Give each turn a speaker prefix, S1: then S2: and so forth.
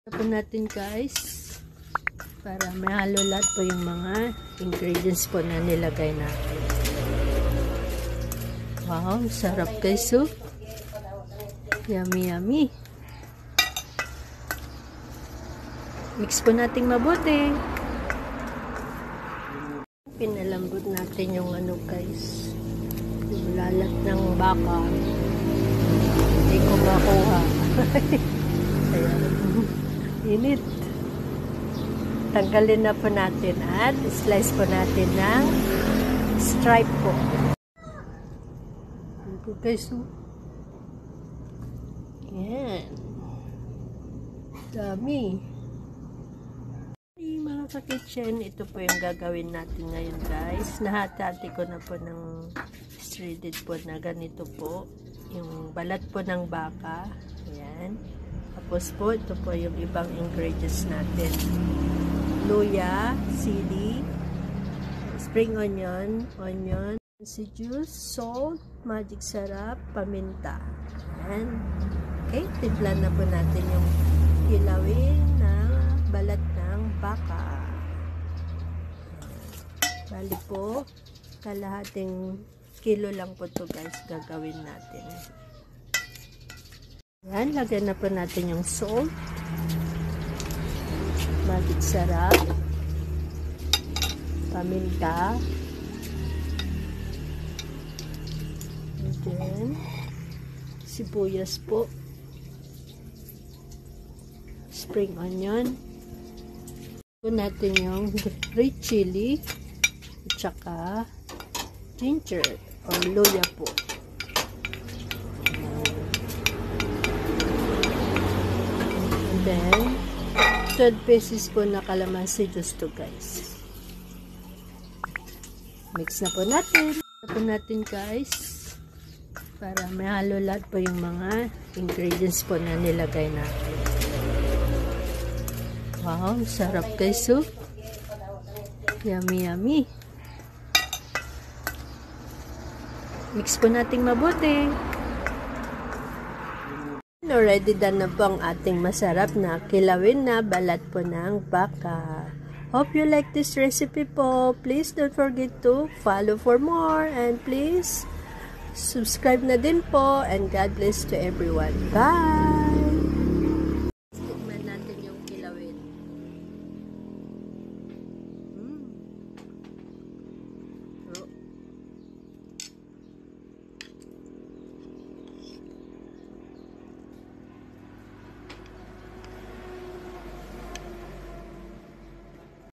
S1: Po natin guys para mahalo lahat po yung mga ingredients po na nilagay natin. Wow, sarap guys. So yummy yummy. Mix po natin mabuti. Pinalambot natin yung ano guys, yung lalat ng baka. Hindi ko makuha. Ayan. Init. Tanggalin na po natin at slice po natin ng stripe po. Ito guys. Yan. Dami. Mga ka-kitchen, ito po yung gagawin natin ngayon guys. Nahati ko na po ng shredded po na ganito po. Yung balat po ng baka. Ayan. Tapos po, ito po yung ibang ingredients natin. Luya, sili, spring onion, si juice, salt, magic sarap, paminta. Ayan. Okay, timplan na po natin yung kilawin na balat ng baka. Bali po, kalahating kilo lang po to guys gagawin natin. Yan, lagyan na po natin yung salt, magic sarap, paminta, and then sibuyas po, spring onion, po natin yung red chili, at saka ginger or luya po. Then, 12 pieces po na kalamansi juice to guys. Mix na po natin. Guys. Para mahalo lahat po yung mga ingredients po na nilagay natin. Wow, sarap guys. So, yummy yummy. Mix po natin mabuti. Already done na po ang ating masarap na kilawin na balat po ng baka. Hope you like this recipe po. Please don't forget to follow for more and please subscribe na din po and God bless to everyone. Bye!